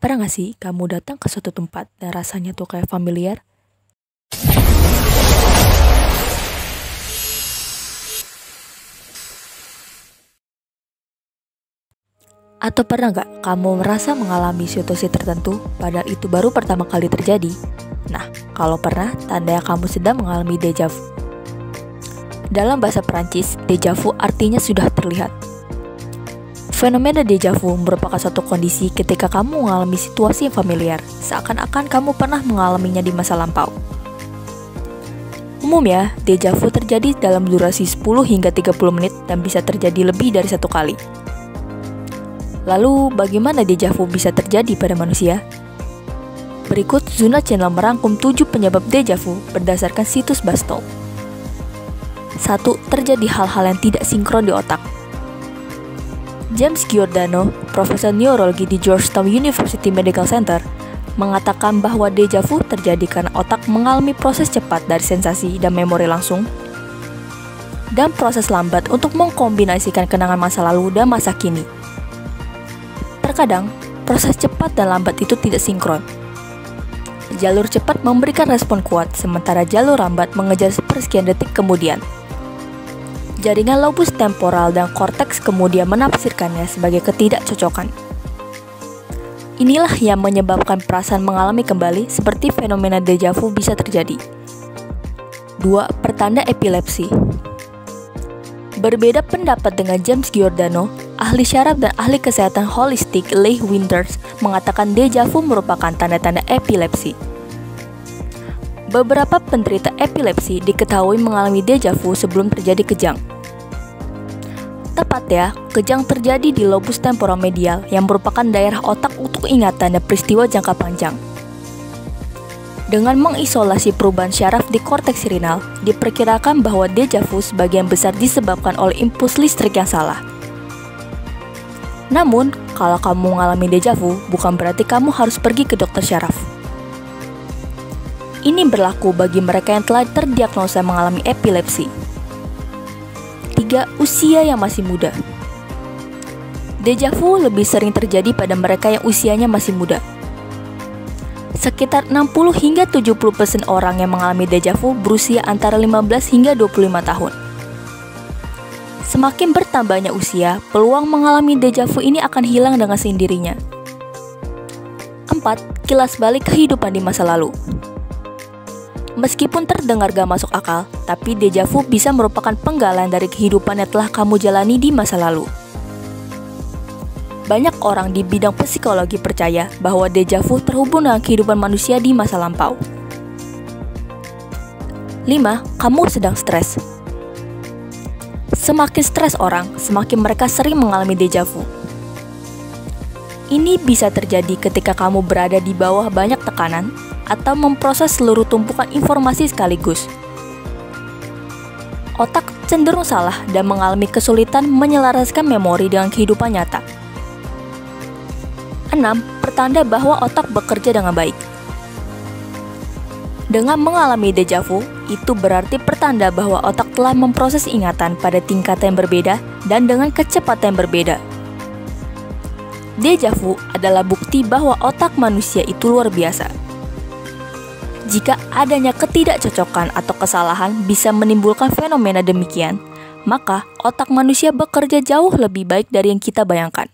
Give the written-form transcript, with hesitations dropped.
Pernah gak sih kamu datang ke suatu tempat dan rasanya tuh kayak familiar? Atau pernah gak kamu merasa mengalami situasi tertentu padahal itu baru pertama kali terjadi? Nah, kalau pernah, tandanya kamu sedang mengalami déjà vu. Dalam bahasa Perancis, déjà vu artinya sudah terlihat. Fenomena déjà vu merupakan suatu kondisi ketika kamu mengalami situasi yang familiar, seakan-akan kamu pernah mengalaminya di masa lampau. Umumnya, déjà vu terjadi dalam durasi 10 hingga 30 menit dan bisa terjadi lebih dari satu kali. Lalu, bagaimana déjà vu bisa terjadi pada manusia? Berikut Zuna Channel merangkum 7 penyebab déjà vu berdasarkan situs Bastol. 1. Terjadi hal-hal yang tidak sinkron di otak. James Giordano, profesor neurologi di Georgetown University Medical Center, mengatakan bahwa déjà vu terjadi karena otak mengalami proses cepat dari sensasi dan memori langsung dan proses lambat untuk mengkombinasikan kenangan masa lalu dan masa kini. Terkadang, proses cepat dan lambat itu tidak sinkron. Jalur cepat memberikan respon kuat, sementara jalur lambat mengejar sepersekian detik kemudian. Jaringan lobus temporal dan korteks kemudian menafsirkannya sebagai ketidakcocokan. Inilah yang menyebabkan perasaan mengalami kembali seperti fenomena déjà vu bisa terjadi. 2. Pertanda epilepsi. Berbeda pendapat dengan James Giordano, ahli syaraf dan ahli kesehatan holistik Leigh Winters mengatakan déjà vu merupakan tanda-tanda epilepsi. Beberapa penderita epilepsi diketahui mengalami déjà vu sebelum terjadi kejang. Tepatnya, kejang terjadi di lobus temporal medial yang merupakan daerah otak untuk ingatan dan peristiwa jangka panjang. Dengan mengisolasi perubahan syaraf di korteks renal, diperkirakan bahwa déjà vu sebagian besar disebabkan oleh impuls listrik yang salah. Namun, kalau kamu mengalami déjà vu, bukan berarti kamu harus pergi ke dokter syaraf. Ini berlaku bagi mereka yang telah terdiagnosa mengalami epilepsi. 3. Usia yang masih muda. Déjà vu lebih sering terjadi pada mereka yang usianya masih muda. Sekitar 60 hingga 70% orang yang mengalami déjà vu berusia antara 15 hingga 25 tahun. Semakin bertambahnya usia, peluang mengalami déjà vu ini akan hilang dengan sendirinya. 4. Kilas balik kehidupan di masa lalu. Meskipun terdengar gak masuk akal, tapi déjà vu bisa merupakan penggalan dari kehidupan yang telah kamu jalani di masa lalu. Banyak orang di bidang psikologi percaya bahwa déjà vu terhubung dengan kehidupan manusia di masa lampau. 5. Kamu sedang stres. Semakin stres orang, semakin mereka sering mengalami déjà vu. Ini bisa terjadi ketika kamu berada di bawah banyak tekanan atau memproses seluruh tumpukan informasi sekaligus. Otak cenderung salah dan mengalami kesulitan menyelaraskan memori dengan kehidupan nyata. 6. Pertanda bahwa otak bekerja dengan baik. Dengan mengalami déjà vu, itu berarti pertanda bahwa otak telah memproses ingatan pada tingkatan yang berbeda dan dengan kecepatan yang berbeda. Déjà vu adalah bukti bahwa otak manusia itu luar biasa. Jika adanya ketidakcocokan atau kesalahan bisa menimbulkan fenomena demikian, maka otak manusia bekerja jauh lebih baik dari yang kita bayangkan.